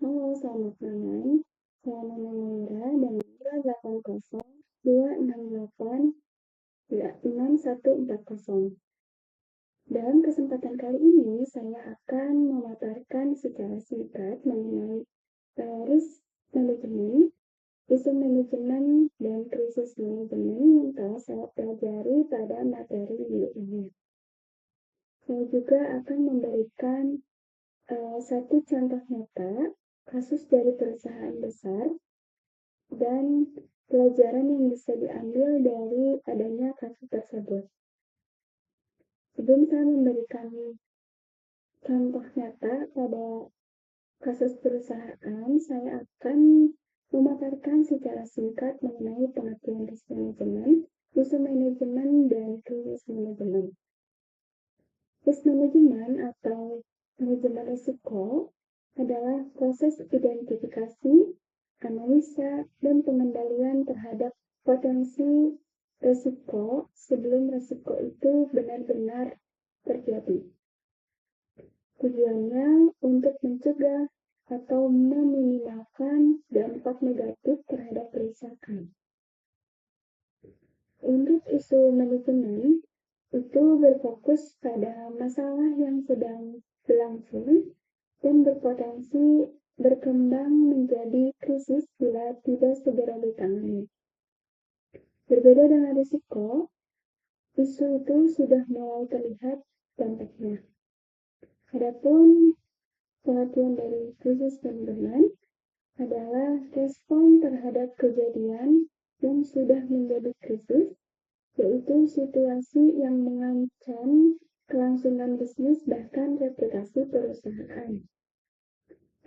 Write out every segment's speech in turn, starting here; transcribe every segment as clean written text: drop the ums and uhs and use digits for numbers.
Halo, selamat malam. Saya Nana Naira dengan nomor 80268 Dalam kesempatan kali ini, saya akan memaparkan secara singkat mengenai risk manajemen, isu manajemen, dan krisis manajemen yang telah saya pelajari pada materi minggu ini. Saya juga akan memberikan satu contoh nyata kasus dari perusahaan besar dan pelajaran yang bisa diambil dari adanya kasus tersebut. Sebelum saya memberikan contoh nyata pada kasus perusahaan, saya akan memaparkan secara singkat mengenai pengertian risk manajemen, isu manajemen, dan krisis manajemen. Risk manajemen atau manajemen risiko adalah proses identifikasi, analisa, dan pengendalian terhadap potensi risiko sebelum risiko itu benar-benar terjadi. Tujuannya untuk mencegah atau meminimalkan dampak negatif terhadap kerusakan. Untuk isu manajemen, itu berfokus pada masalah yang sedang berlangsung dan berpotensi berkembang menjadi krisis bila tidak segera ditangani. Berbeda dengan risiko, isu itu sudah mulai terlihat dampaknya. Adapun pengertian dari krisis manajemen adalah respon terhadap kejadian yang sudah menjadi krisis, yaitu situasi yang mengancam kelangsungan bisnis bahkan reputasi perusahaan.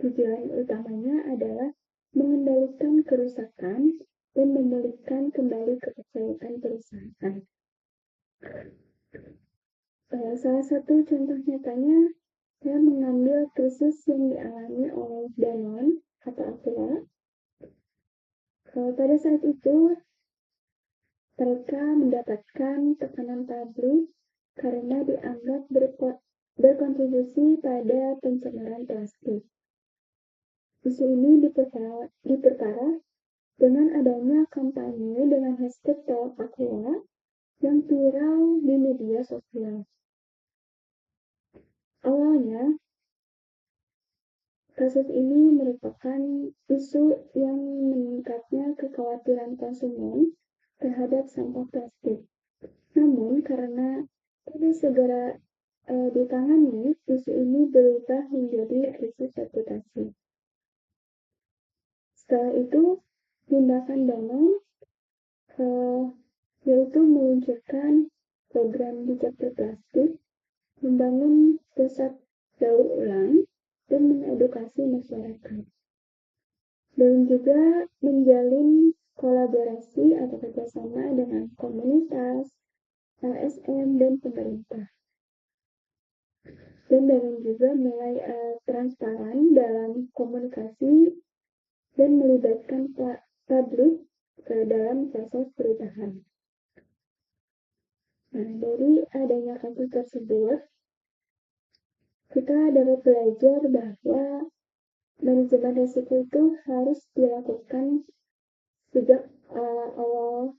Tujuan utamanya adalah mengendalikan kerusakan dan memulihkan kembali kepercayaan perusahaan. Salah satu contoh nyatanya, saya mengambil krisis yang dialami oleh Danone atau Aqua. Pada saat itu, mereka mendapatkan tekanan publik karena dianggap berkontribusi pada pencemaran plastik. Isu ini diperparah dengan adanya kampanye dengan hashtag Tolak Aqua yang viral di media sosial. Awalnya, kasus ini merupakan isu yang meningkatnya kekhawatiran konsumen terhadap sampah plastik. Namun, karena tidak segera ditangani, isu ini berubah menjadi krisis reputasi. Setelah itu, tindakan Danone yaitu meluncurkan program bijak plastik, membangun pusat daur ulang, dan mengedukasi masyarakat. Dan juga menjalin kolaborasi atau kerjasama dengan komunitas, LSM, dan pemerintah. Dan juga mulai transparan dalam komunikasi dan melibatkan publik dalam proses perubahan. Nah, dari adanya kasus tersebut, kita dapat belajar bahwa manajemen risiko itu harus dilakukan sejak awal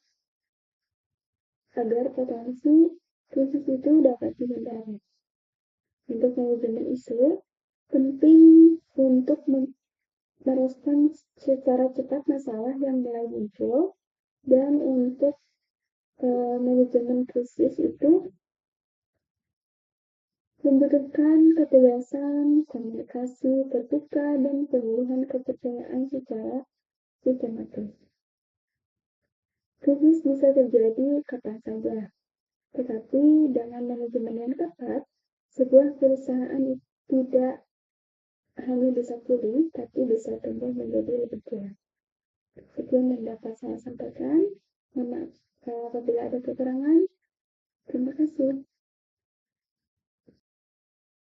agar potensi krisis itu dapat dihindari. Untuk manajemen isu, penting untuk merespon secara cepat masalah yang mulai muncul, dan untuk manajemen krisis itu membutuhkan ketegasan, komunikasi terbuka, dan pemulihan kepercayaan secara sistematis. Krisis bisa terjadi kapan saja, tetapi dengan manajemen yang tepat, sebuah perusahaan tidak hanya bisa pulih, tapi bisa tumbuh menjadi lebih kuat. Sekian yang dapat saya sampaikan. Mohon maaf apabila ada kekurangan. Terima kasih.